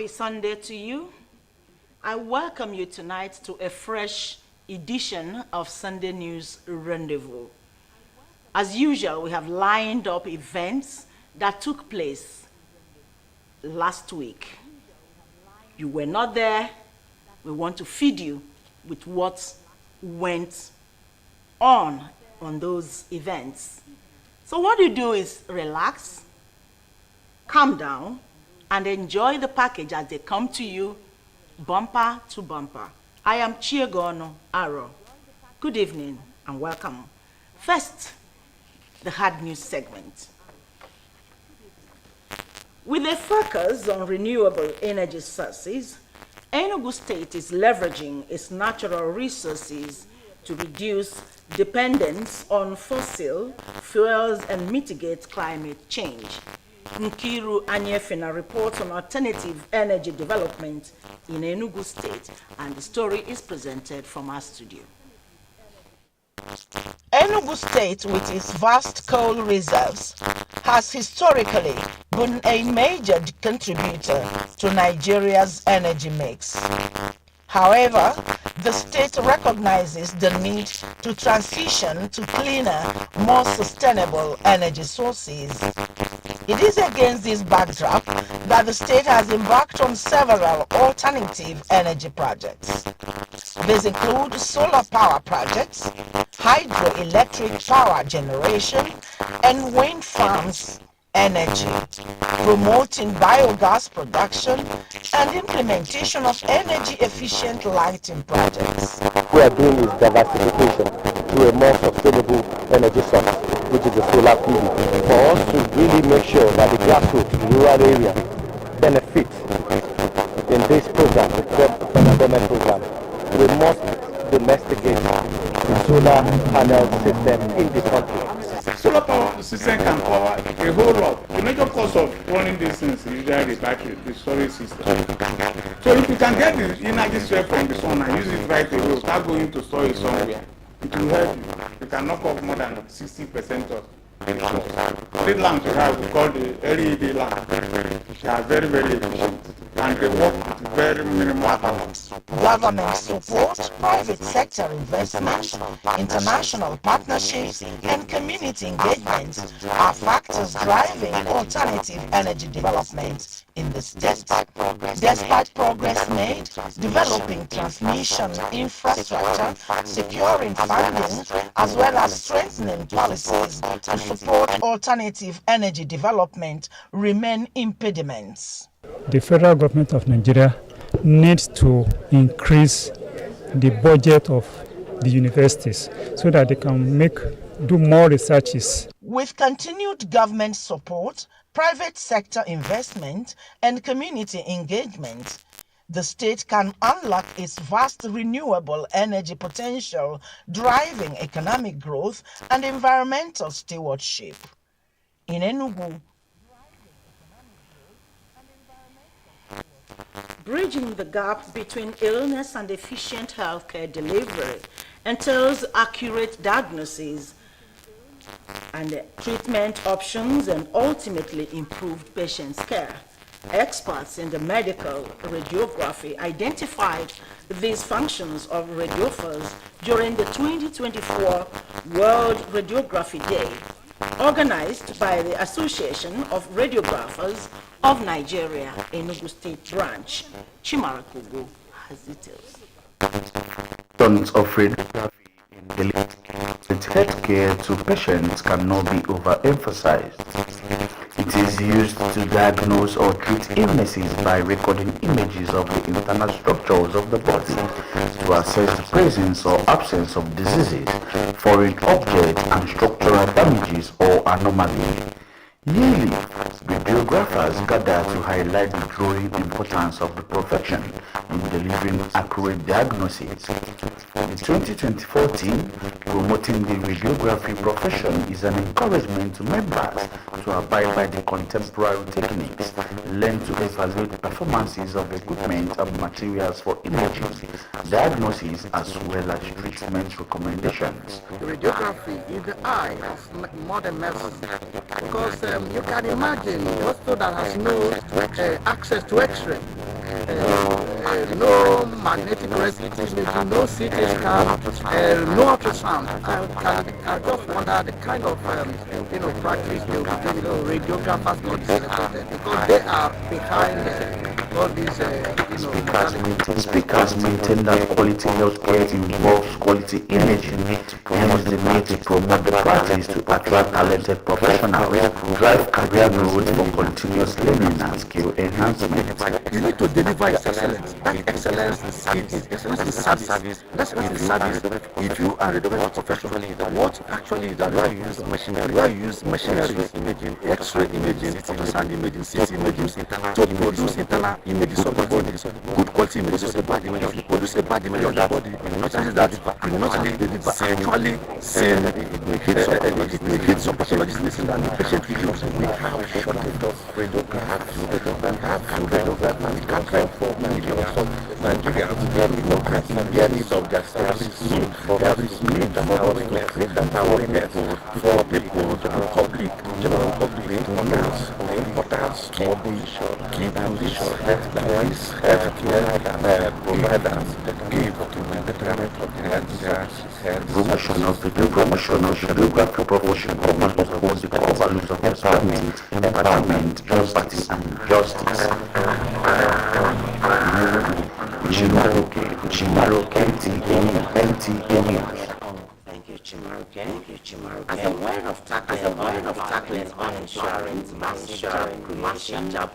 Happy Sunday to you. I welcome you tonight to a fresh edition of Sunday News Rendezvous. As usual, we have lined up events that took place last week. You were not there. We want to feed you with what went on those events. So what you do is relax, calm down, and enjoy the package as they come to you, bumper to bumper. I am Chiegono Aro. Good evening and welcome. First, the hard news segment. With a focus on renewable energy sources, Enugu State is leveraging its natural resources to reduce dependence on fossil fuels and mitigate climate change. Nkiru Anyefina reports on alternative energy development in Enugu State, and the story is presented from our studio. Enugu State, with its vast coal reserves, has historically been a major contributor to Nigeria's energy mix. However, the state recognizes the need to transition to cleaner, more sustainable energy sources. It is against this backdrop that the state has embarked on several alternative energy projects. These include solar power projects, hydroelectric power generation, and wind farms energy, promoting biogas production and implementation of energy-efficient lighting projects. What we are doing is diversification to a more sustainable energy source, which is the solar PV, for us to really make sure that the grassroots rural area benefits in this program, the government program. We must domesticate the solar panel system in the country. Solar power system can power a whole lot. The major cost of running these things is usually the battery, the storage system. So if you can get the energy straight from the sun and use it right away without going to store it somewhere, it will help you. You can knock off more than 60% of the cost. The lamps you have, we call the LED lamp. They are very, very efficient and they work with very minimal power. Government support, private sector investment, international partnerships, and community engagement are factors driving alternative energy development in the state. Despite progress made, developing transmission infrastructure, securing funding, as well as strengthening policies to support alternative energy development remain impediments. The federal government of Nigeria needs to increase the budget of the universities so that they can do more researches. With continued government support, private sector investment, and community engagement, the state can unlock its vast renewable energy potential, driving economic growth and environmental stewardship. In Enugu, bridging the gap between illness and efficient healthcare delivery entails accurate diagnosis and treatment options and ultimately improved patients' care. Experts in the medical radiography identified these functions of radiographers during the 2024 World Radiography Day, organized by the Association of Radiographers of Nigeria, Enugu State Branch. Chimarakugu has details. Tons of radiography in healthcare to patients cannot be overemphasized. It is used to diagnose or treat illnesses by recording images of the internal structures of the body to assess the presence or absence of diseases, foreign objects, and structural damages or anomalies. Yearly, radiographers gather to highlight the growing importance of the profession in delivering accurate diagnosis. The 2024 theme, promoting the radiography profession, is an encouragement to members to abide by the contemporary techniques, learn to evaluate performances of equipment and materials for imaging, diagnosis, as well as treatment recommendations. Radiography is the eye of modern medicine, because you can imagine a hospital that has no access to X-ray. no magnetic resonance imaging, no CT scan, no ultrasound. I just wonder the kind of practice they will be doing, radiographers, all this, because they are behind all these, Speakers maintain that quality healthcare involves quality imaging, hence the need to promote the practice to attract talented professionals, drive career growth for continuous learning and skill enhancement. You need to deliver excellence. That excellence is service. That's what is service. If you are a professional, what actually is that? Where you use machinery, imaging, X-ray imaging, ultrasound imaging, CT imaging to produce internal images of the body, good quality images of the body. If you produce a bad image of the body, chances that you not only deliver, actually same. It may hit some pathologists listening and the patient will use. We have shortage of radiographers. We can't train for millions of Nigerians. There is need of their services. There is need of awareness for people, general public to understand the importance of the key position that is healthcare providers give to the betterment of the health. Promotion of the geographic profession upholds the core values of empowerment, empathy, and justice. Chimaroke, Nta Enugu. Thank you, Chimaroke. As a way of tackling uninsurance, mass job creation, the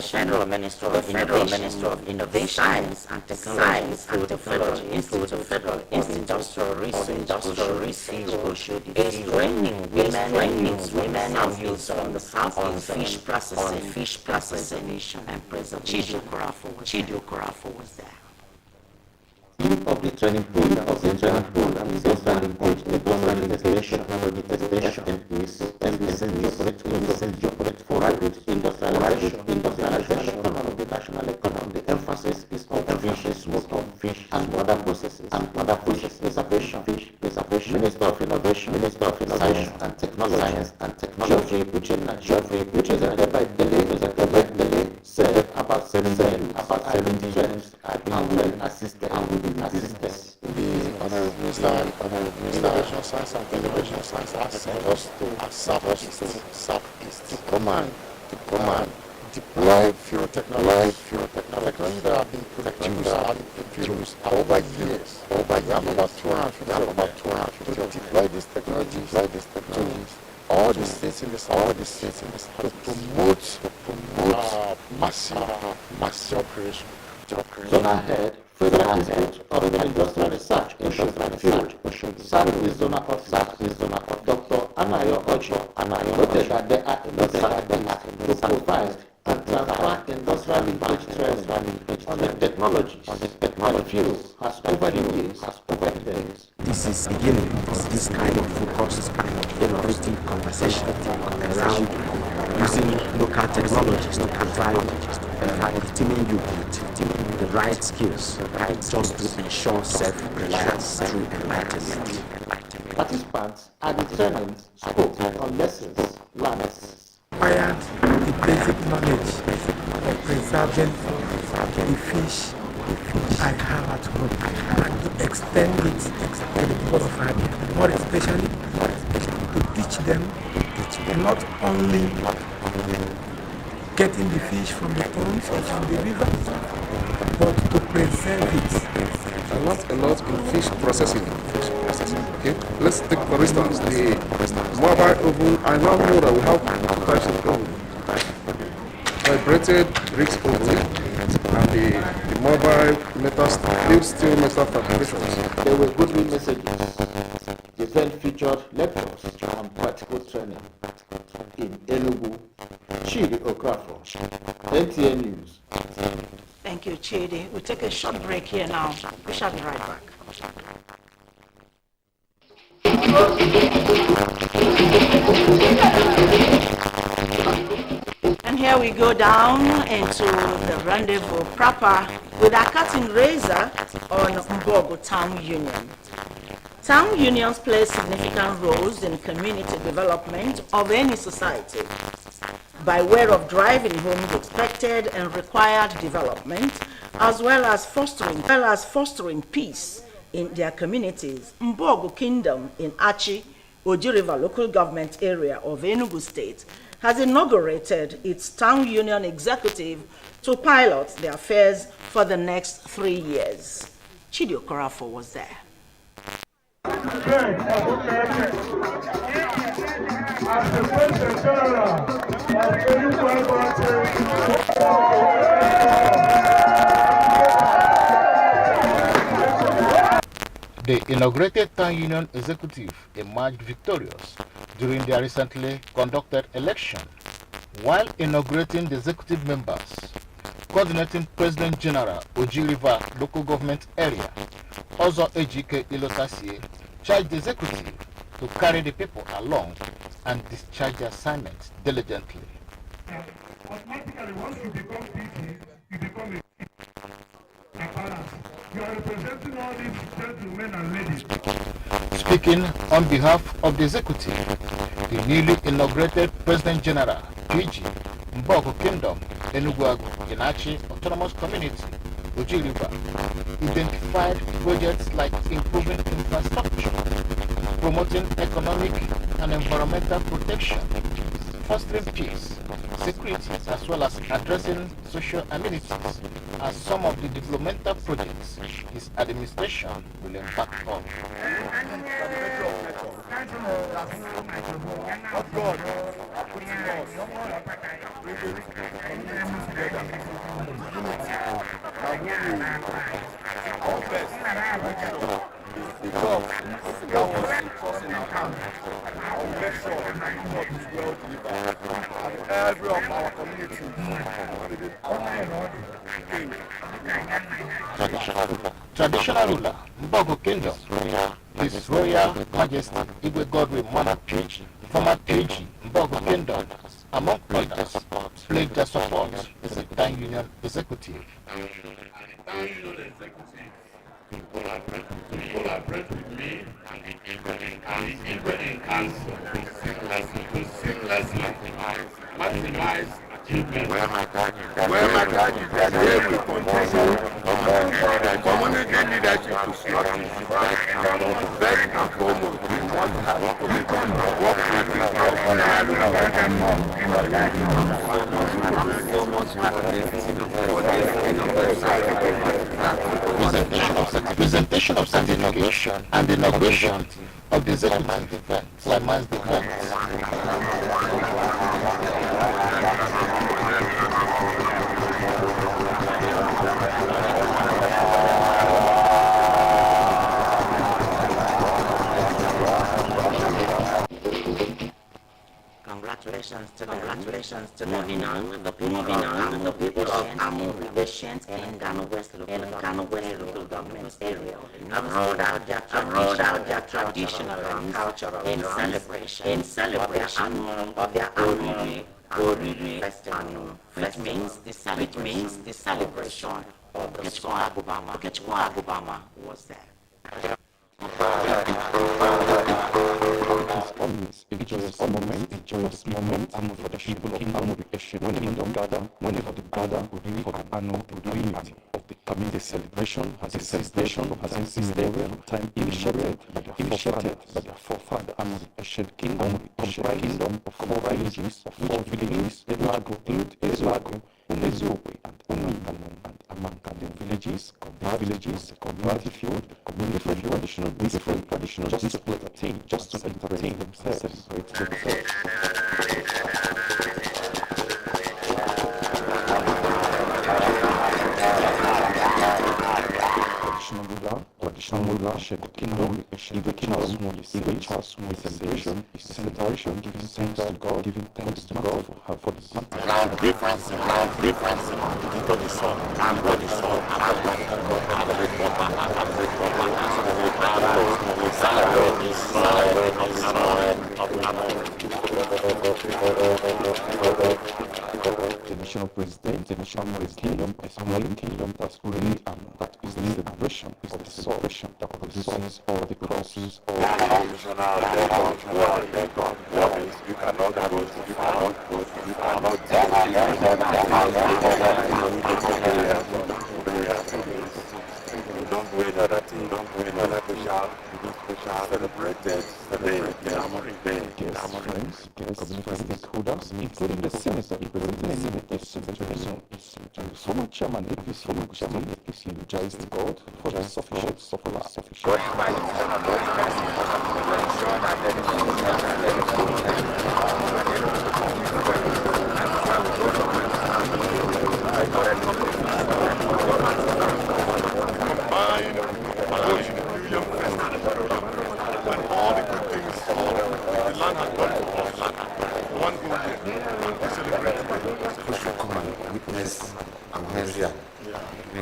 Federal Minister of Innovation, Science and Technology, Food Technology, Institute of Federal Industrial Research, is training women and youth from the South on fish processing and preservation. Chidio Korafo was there. Of the training program is also engaged in technology testation, geopolitical for rapid industrialization of the national economy. The emphasis is on fish and other processes preservation. Minister of Innovation, Science and Technology, which is headed by Delay, said about 7 trains are being assisted. The Honorable Minister of Innovation, Science and Innovation Science has sent us to Southeast to command, deploy fuel technology that have been produced over years. We have about 250 to deploy these technologies to all the states in the south to promote massive operation. Zonal Head, Federal Institute of Industrial Research in Field, Southeast Zonal of Dr. Anayo Ocho, noted that they are to provide and transfer industrial linkage trends on the technologies and fields has over the years. This is the beginning of this kind of focused, innovative conversation around using local technologies to provide teaming you with the right skills, just to ensure self-reliance through enlightenment. Participants are determined scope on lessons learned. Acquired the basic knowledge of preserving the fish I have at home and to extend it to the people of Abia, more especially to teach them not only getting the fish from the ponds or from the river, but to preserve it. A lot in fish processing. Okay, let's take for instance the mobile oven. I now know that we have two types of oven: vibrated bricks oven and the mobile metal steel metal fabrications. There were goodwill messages. The event featured lectures and practical training in Enugu. Chidi Okrafo, NTA News. Thank you, Chidi. We'll take a short break here now. We shall be right back. And here we go down into the rendezvous proper with our cutting razor on Mbogo Town Union. Town unions play significant roles in community development of any society. by way of driving home the expected and required development, as well as fostering peace in their communities. Mbogo Kingdom in Achi, Oji River local government area of Enugu State, has inaugurated its town union executive to pilot the affairs for the next 3 years. Chidi Okorafo was there. As the President General of The inaugurated town union executive emerged victorious during their recently conducted election. While inaugurating the executive members, coordinating President General Oji River local government area, Ozo Ejike Ilosasie, charged the executive to carry the people along and discharge their assignments diligently. Automatically, once you become PT, you become a balance. You are representing all these gentlemen and ladies. Speaking on behalf of the executive, the newly inaugurated President General, PG, Mbogo Kingdom, Enugu Inachi Autonomous Community, Oji River, identified projects like improving infrastructure, promoting economic and environmental protection, fostering peace, security, as well as addressing social amenities as some of the developmental projects his administration will embark on. Every of our community. Traditional ruler, Mbogo Kingdom, His Royal Majesty Igwe Godwin Mama PG, former PG, Mbogo Kingdom, among others, pledged their support to the town union executive. Collaborate with me and the council to seamlessly maximize achievement. Where my God is that we continue community leadership to structure. First and foremost, we want to work Presentation of certification and inauguration of the executive event, climax event. Congratulations to moving on the people of Amu, patient in Ghana West local government area have rolled out their traditional and cultural in celebration of their annual festival, which means the celebration of the Kechwa Agubama was there. A joyous moment for the people of Amu whenever they gather for the annual unity of the community celebration has insisted time initiated by their forefather Amu ancient kingdom of 4 villages, Elago, Umezowe, and Unamano, and among the villages, community field, traditional, just to entertain themselves, celebrate themselves. Traditional ruler, Shego Kingdom, celebration is celebration, giving thanks to God for the difference into the soul, and body soul, the national president, the national kingdom, a smiling kingdom that's really that is the celebration, is the celebration that produces all the crosses, all the traditional records, you cannot go, you cannot go, you cannot don't wait another thing, don't wait another special celebrated today, guests, friends, community stakeholders, including the senator representing the senator, and the former chairman APC Enugu State, rejoiced God for the sufficient supply.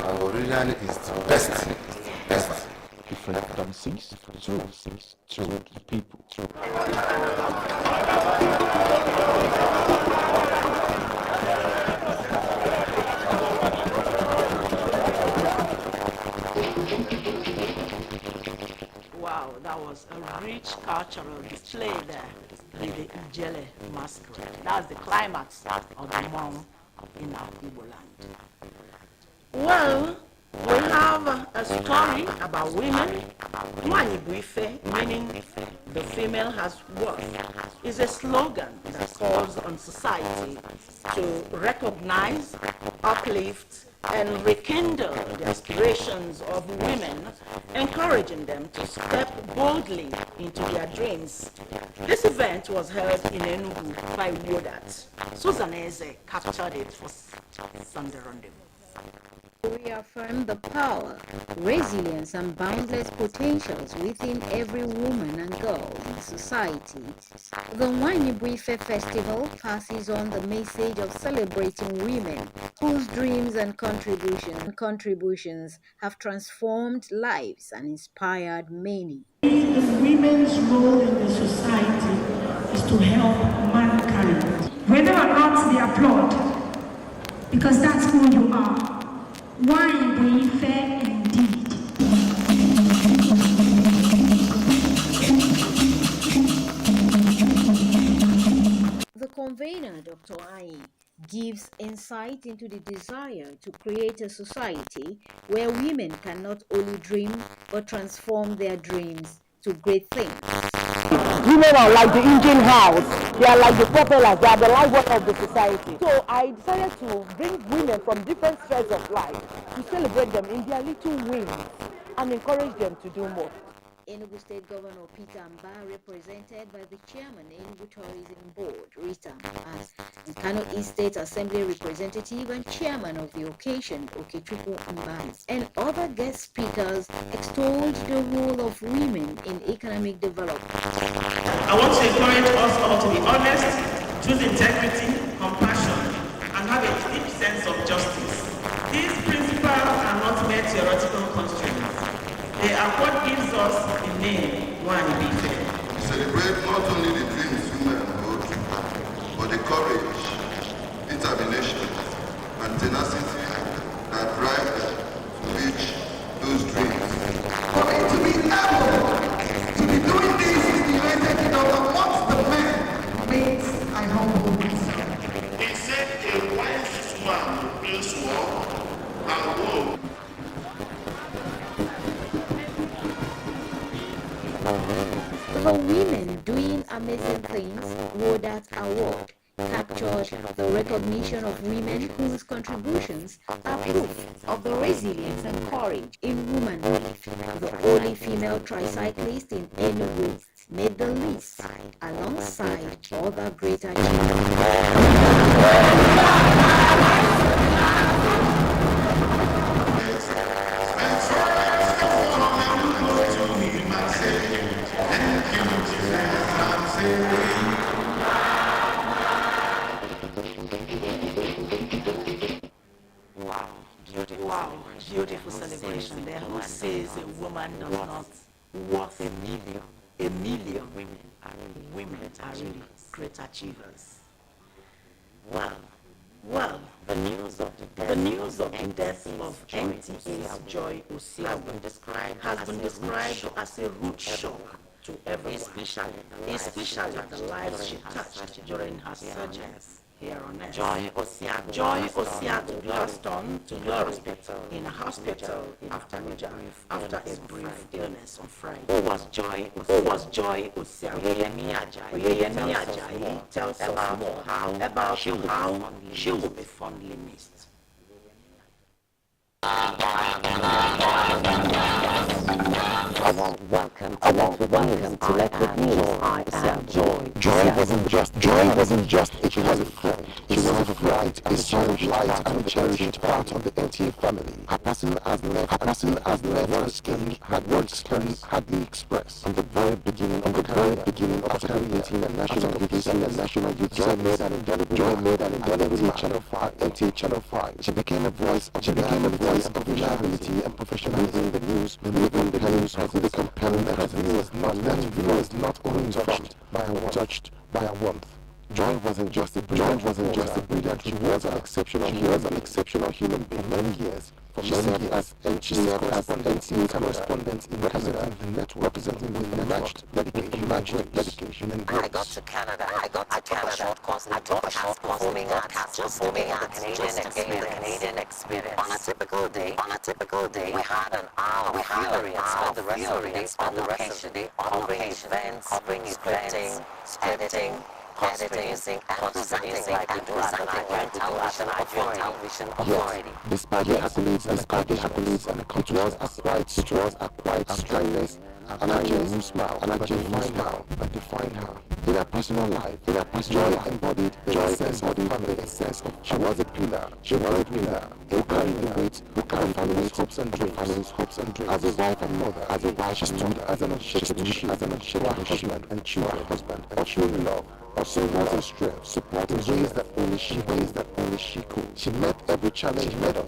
Aurelian is the best. Different dances, to the people. Wow, that was a rich cultural display there with the Ijele masquerade. That's the climax of the month in our Igbo land. Well, we have a story about women. Nwanyi bụ ife, meaning the female has worth, is a slogan that calls on society to recognize, uplift, and rekindle the aspirations of women, encouraging them to step boldly into their dreams. This event was held in Enugu by Wodat. Susan Eze captured it for Sunday Rendezvous. We affirm the power, resilience, and boundless potentials within every woman and girl in society. The Nwanyibuife Festival passes on the message of celebrating women whose dreams and contributions have transformed lives and inspired many. Women's role in the society is to help mankind. Whether or not they applaud, because that's who you are. Why be fair indeed? The convener, Dr. Ai, gives insight into the desire to create a society where women can not only dream but transform their dreams to great things. Women are like the engine house, they are like the propellers, they are the lifeblood of the society. So I decided to bring women from different spheres of life to celebrate them in their little wins and encourage them to do more. Enugu State Governor Peter Amba, represented by the chairman Enugu Tourism Board, Rita, as the Kano East State Assembly representative and chairman of the occasion, Okechukwu Amba, and other guest speakers extolled the role of women in economic development. I want to encourage us all to be honest, choose integrity, compassion, and have a deep sense of justice. These principles are not mere theoretical constraints. They are what gives us the name Nwanyibuife. Celebrate not only the dreams women hold, but the courage, determination, and tenacity that drive them to reach those dreams. For me to be able to be doing this in the United Kingdom amongst the men means I humble myself. He said a wise man will place war and war. The women doing amazing things Wodat Award captured the recognition of women whose contributions are proof of the resilience and courage in womanhood. The only female tricyclist in Enugu made the list alongside other great achievements. Wow, beautiful celebration there. Who says a woman does not worth a million? A million women are really great achievers. Well, Well, the news of the death of NTA's Joy Osiago has been described as a root shock to everyone, especially the lives she touched during her sojourns here on earth. Joy Osiago passed on to glory in a hospital in Abuja after a brief illness on Friday. Who was Joy Osiago? Oyeyemi Ajayi tells us more about how she will be fondly missed. Welcome to Let With News. I am Joy. Joy wasn't just a she was a bright, a cherished light and a cherished part of the NTA family. Her passing has left her skin had words can hardly express. From the very beginning of her meeting and national youth Joy made an indelible Channel 5, NTA Channel 5. She became a voice of reliability and professionalism in the news, delivering the news with a compelling that was not only touched by a warmth. Joy wasn't just a brilliant, she was an exceptional human being. For many years, she served as NTA correspondent in representing the network, representing with matched dedication and grace. I got to Canada. I took a short course performing arts, just to gain the Canadian experience. On a typical day, we had an hour of theory and spent the rest of the day on events, scripting, editing, using and presenting like we do at the Nigerian Television Authority. Despite the accolades and accomplishments, it was a quiet strengthness and a genuine smile that defined her. In her personal life, Joy embodied the sense of family. She was a pillar, who carried the weight, family's hopes and dreams. As a wife and mother, she stood as an unshakable husband and children, offering love, offering was a strength, supporting ways that only she could. She met every challenge, never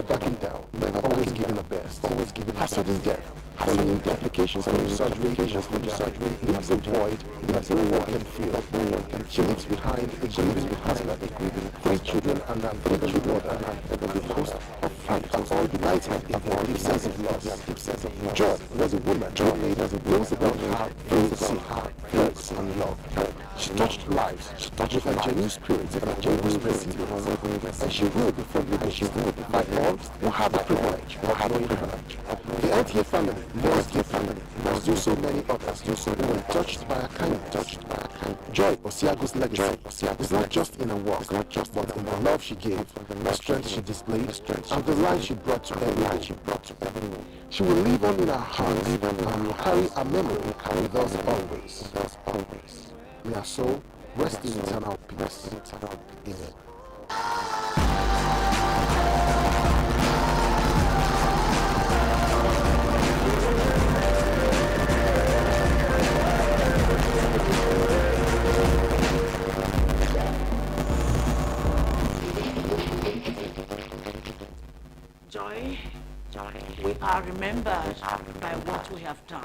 backing down, always giving her best, her sudden death, following the applications from surgery, leaves a void that no one can feel. She leaves behind a grieving husband, 3 children and an elderly mother, a host of friends, all united in a deep sense of loss. Joy was a woman who made us those about her, those and love. She touched lives, with her genuine spirit and her genuine spirit, and she will be fondly missed by all who have the privilege, The NTA family must do so many others who were touched by a kindness. Joy Osiago's legacy is not just in her work, but in the love she gave, the strength she displayed, and the life she brought to everyone. She will live on in our hearts and will carry a memory with us always. May our soul rest in eternal peace. Amen. Joy, we are remembered by what we have done.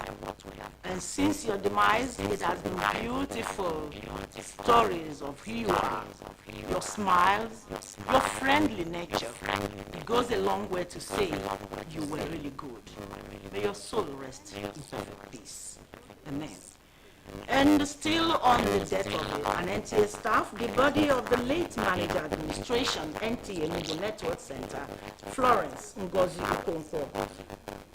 And since your demise, it has been beautiful stories of who you are, your smiles, your friendly nature. It goes a long way to say you were really good. May your soul rest in perfect peace. Amen. And still on the death of an NTA staff, the body of the late manager administration, Nta Enugu Network Center, Florence Ngozi Okonkwo,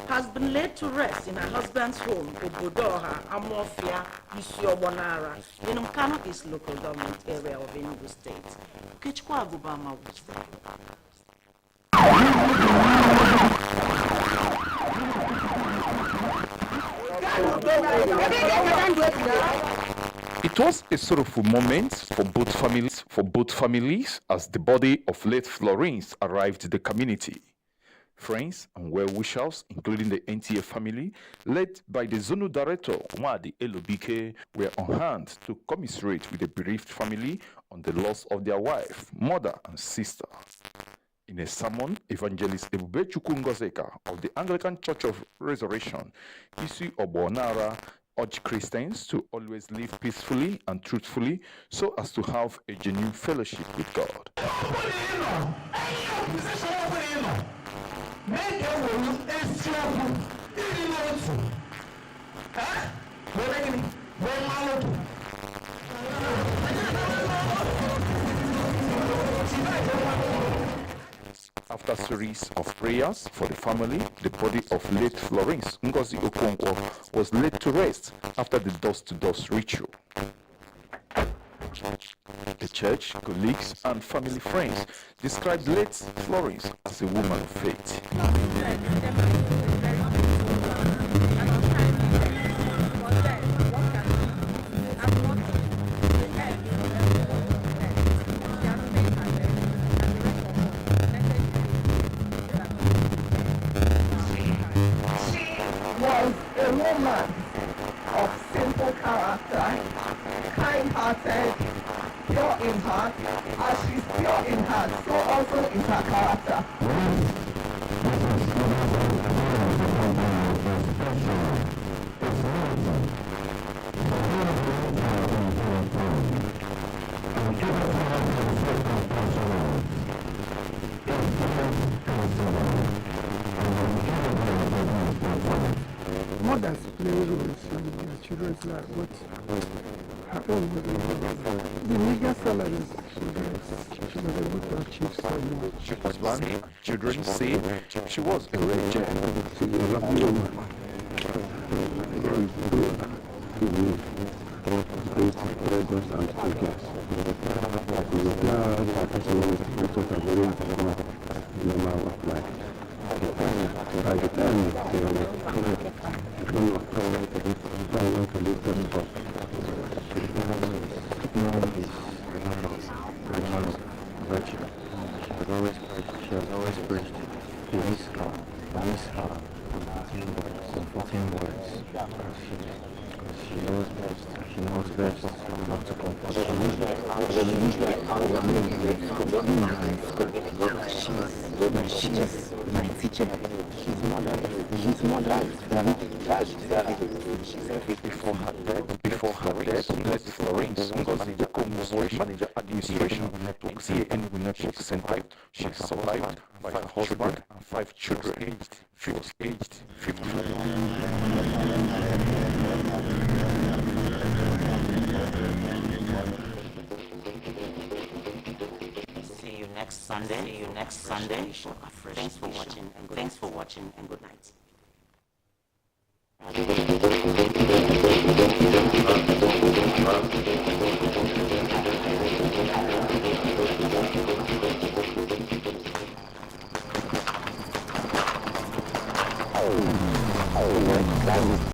has been laid to rest in her husband's home, Obodoha, Amofia, Isiobonara, in Nkano East local government area of Enugu State. Ukechukwu Agubama was there. It was a sorrowful moment for both families as the body of late Florence arrived in the community. Friends and well-wishers, including the NTA family, led by the Zonal Director, Wadi Elobike, were on hand to commiserate with the bereaved family on the loss of their wife, mother, and sister. In a sermon, Evangelist Ebube Chukwu Ngozeka of the Anglican Church of Resurrection, Isi Obonara, urge Christians to always live peacefully and truthfully so as to have a genuine fellowship with God. After a series of prayers for the family, the body of late Florence Ngozi Okonkwo was laid to rest after the dust-to-dust ritual. The church, colleagues, and family friends described late Florence as a woman of faith. Was a woman of simple character, kind-hearted, pure in heart. As she's pure in heart, so also is her character. Mothers play roles in their children's life, but her own the meager salaries she was able to achieve so much. Her husband and children say she was a real gem. She was a lovely woman. Very good. Presence and focus. We were glad that she was a very important member of life. By the time they were she has always preached, miss her, comforting words, she knows best how to comfort. She's my teacher. She's mother. Before her death, late Florence Ngozi Okonkwo was manager administration network Nta Enugu Network Center. She is survived by her husband and 5 children. She was aged 55. See you next Sunday. Thanks for watching and good night.